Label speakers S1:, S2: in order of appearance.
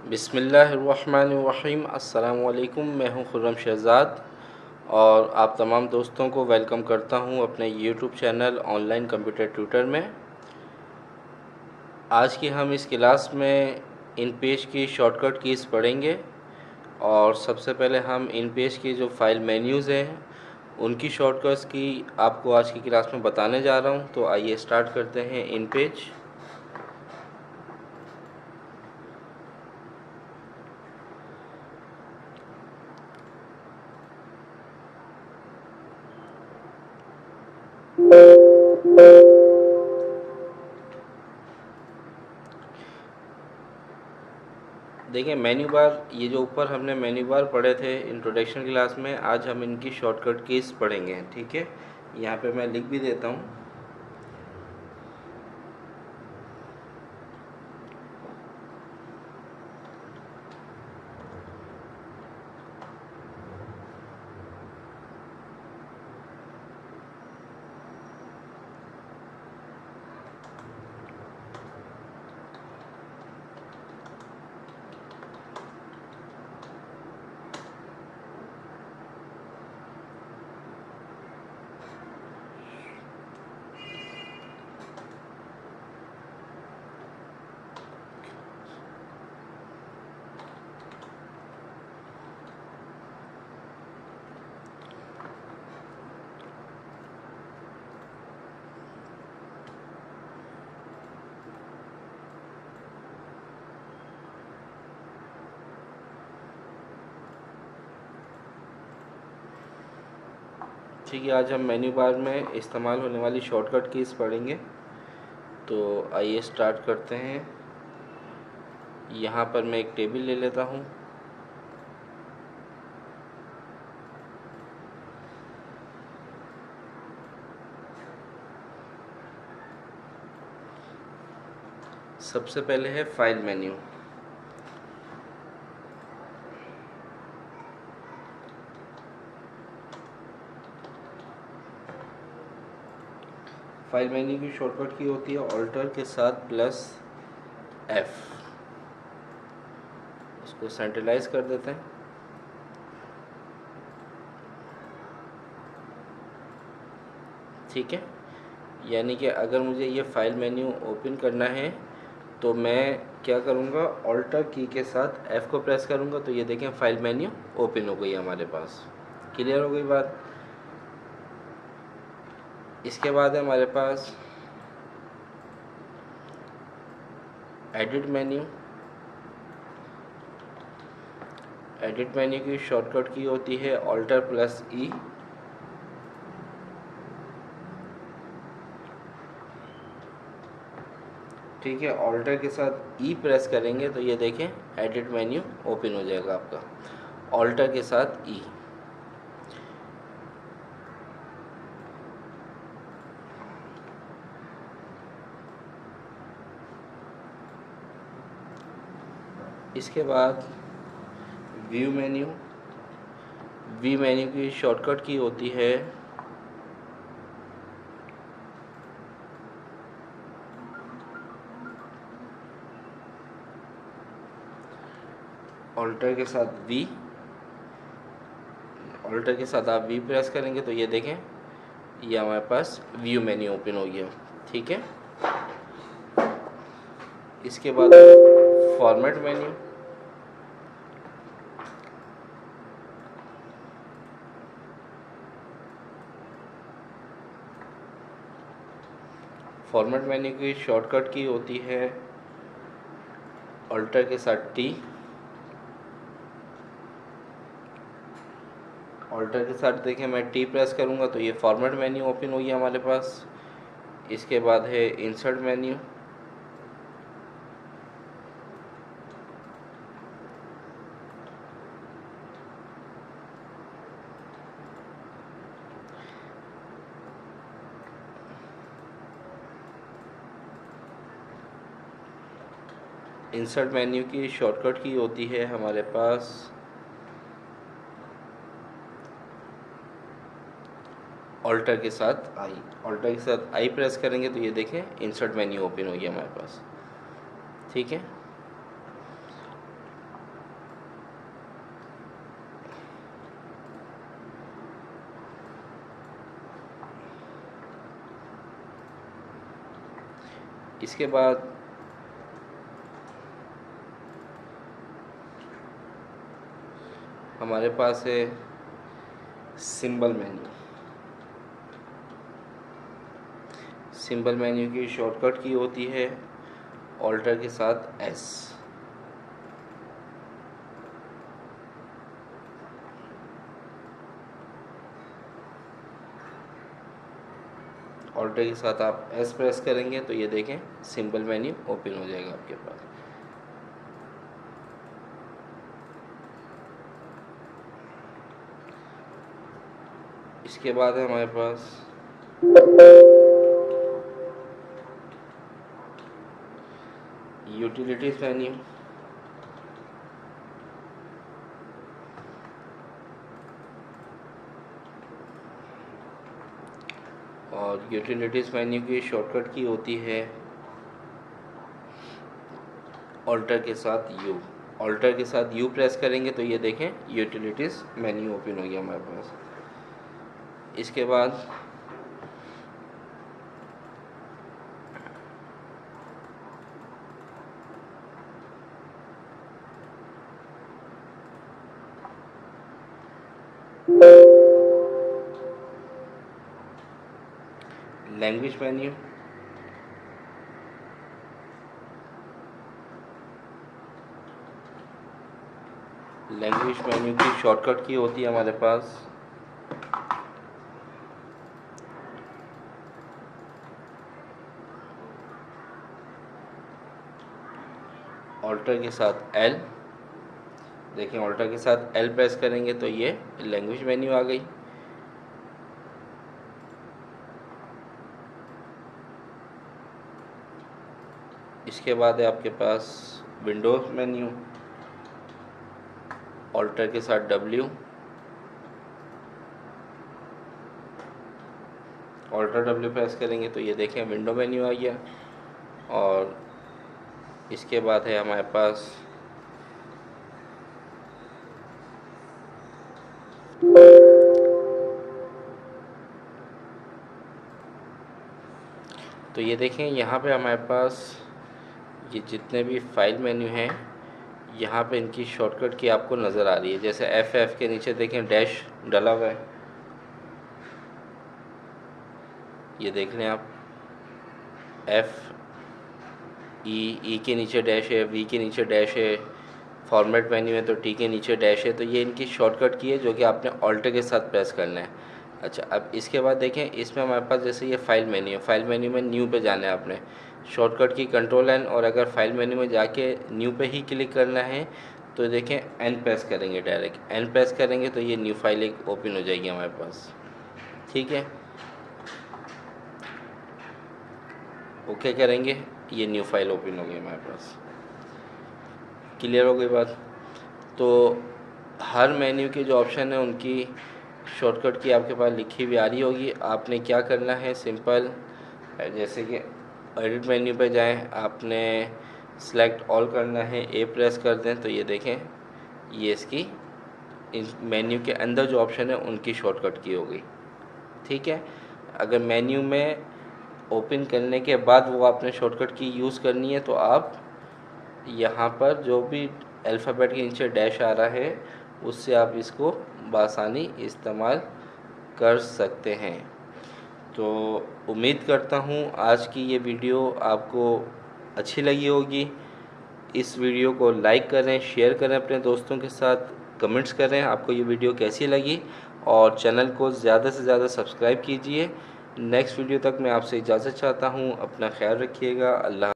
S1: बिस्मिल्लाहिर्रहमानिर्रहीम। अस्सलामु अलैकुम। मैं हूं खुर्रम शहज़ाद और आप तमाम दोस्तों को वेलकम करता हूं अपने YouTube channel online computer tutor में। आज की हम इस क्लास में इन पेज की शॉर्टकट कीज़ पढ़ेंगे और सबसे पहले हम इन पेज की जो फाइल मेन्यूज़ हैं उनकी शॉर्टकट्स की आपको आज की क्लास में बताने जा रहा हूं। तो आइए स्टार्ट करते हैं इन पेज। देखिए मेन्यू बार, ये जो ऊपर हमने मेन्यू बार पढ़े थे इंट्रोडक्शन क्लास में, आज हम इनकी शॉर्टकट कीज़ पढ़ेंगे। ठीक है, यहाँ पे मैं लिख भी देता हूँ। ठीक है, आज हम मेन्यू बार में इस्तेमाल होने वाली शॉर्टकट कीज़ पढ़ेंगे। तो आइए स्टार्ट करते हैं। यहाँ पर मैं एक टेबल ले लेता हूँ। सबसे पहले है फाइल मेन्यू। फाइल मेन्यू की शॉर्टकट की होती है ऑल्टर के साथ +F। इसको सेंट्रलाइज कर देते हैं। ठीक है, यानी कि अगर मुझे ये फाइल मेन्यू ओपन करना है तो मैं क्या करूँगा, ऑल्टर की के साथ F को प्रेस करूँगा तो ये देखें फाइल मेन्यू ओपन हो गई हमारे पास। क्लियर हो गई बात। इसके बाद है हमारे पास एडिट मेन्यू। एडिट मेन्यू की शॉर्टकट की होती है ऑल्टर+E। ठीक है, ऑल्टर के साथ E प्रेस करेंगे तो ये देखें एडिट मेन्यू ओपन हो जाएगा आपका, ऑल्टर के साथ E। इसके बाद व्यू मेन्यू। व्यू मेन्यू की शॉर्टकट की होती है ऑल्टर के साथ V। ऑल्टर के साथ आप V प्रेस करेंगे तो ये देखें ये हमारे पास व्यू मेन्यू ओपन हो गया। ठीक है, इसके बाद फॉर्मेट मेन्यू। फॉर्मेट मेन्यू की शॉर्टकट की होती है ऑल्टर के साथ T। ऑल्टर के साथ देखें मैं T प्रेस करूँगा तो ये फॉर्मेट मेन्यू ओपन हो गया हमारे पास। इसके बाद है इंसर्ट मेन्यू। इंसर्ट मेन्यू की शॉर्टकट की होती है हमारे पास ऑल्टर के साथ आई। ऑल्टर के साथ आई प्रेस करेंगे तो ये देखें इंसर्ट मेन्यू ओपन हो गया हमारे पास। ठीक है, इसके बाद हमारे पास है सिंबल मेन्यू। सिंबल मेन्यू की शॉर्टकट की होती है ऑल्टर के साथ एस। ऑल्टर के साथ आप एस प्रेस करेंगे तो ये देखें सिंबल मेन्यू ओपन हो जाएगा आपके पास। इसके बाद है हमारे पास यूटिलिटीज मेन्यू। और यूटिलिटीज मेन्यू की शॉर्टकट की होती है ऑल्टर के साथ यू। ऑल्टर के साथ यू प्रेस करेंगे तो ये देखें यूटिलिटीज मेन्यू ओपन हो गया हमारे पास। इसके बाद लैंग्वेज मेन्यू। लैंग्वेज मेन्यू की शॉर्टकट की होती है हमारे पास ऑल्टर के साथ एल। देखें ऑल्टर के साथ एल प्रेस करेंगे तो ये लैंग्वेज मेन्यू आ गई। इसके बाद है आपके पास विंडोज मेन्यू। ऑल्टर के साथ डब्ल्यू। ऑल्टर डब्ल्यू प्रेस करेंगे तो ये देखें विंडो मेन्यू आ गया। और इसके बाद है हमारे पास तो ये देखें यहाँ पे हमारे पास ये जितने भी फाइल मेन्यू हैं यहाँ पे इनकी शॉर्टकट की आपको नज़र आ रही है। जैसे एफ के नीचे देखें डैश डला हुआ है, ये देख लें आप। ई के नीचे डैश है, वी के नीचे डैश है, फॉर्मेट मेन्यू है तो टी के नीचे डैश है। तो ये इनकी शॉर्टकट की है जो कि आपने ऑल्टर के साथ प्रेस करना है। अच्छा, अब इसके बाद देखें इसमें हमारे पास जैसे ये फाइल मेन्यू है, फाइल मेन्यू में न्यू पे जाना है आपने। शॉर्टकट की कंट्रोल एन, और अगर फाइल मेन्यू में जाके न्यू पे ही क्लिक करना है तो देखें एन प्रेस करेंगे, डायरेक्ट एन प्रेस करेंगे तो ये न्यू फाइल एक ओपन हो जाएगी हमारे पास। ठीक है, ओके करेंगे, ये न्यू फाइल ओपन हो गई हमारे पास। क्लियर हो गई बात। तो हर मेन्यू के जो ऑप्शन है उनकी शॉर्टकट की आपके पास लिखी हुई आ रही होगी। आपने क्या करना है, सिंपल जैसे कि एडिट मेन्यू पे जाएं, आपने सेलेक्ट ऑल करना है, ए प्रेस कर दें तो ये देखें ये इसकी इस मेन्यू के अंदर जो ऑप्शन है उनकी शॉर्टकट की हो गई। ठीक है, अगर मेन्यू में ओपन करने के बाद वो आपने शॉर्टकट की यूज़ करनी है तो आप यहाँ पर जो भी अल्फ़ाबेट के नीचे डैश आ रहा है उससे आप इसको बासानी इस्तेमाल कर सकते हैं। तो उम्मीद करता हूँ आज की ये वीडियो आपको अच्छी लगी होगी। इस वीडियो को लाइक करें, शेयर करें अपने दोस्तों के साथ, कमेंट्स करें आपको ये वीडियो कैसी लगी, और चैनल को ज़्यादा से ज़्यादा सब्सक्राइब कीजिए। नेक्स्ट वीडियो तक मैं आपसे इजाज़त चाहता हूँ। अपना ख्याल रखिएगा। अल्लाह।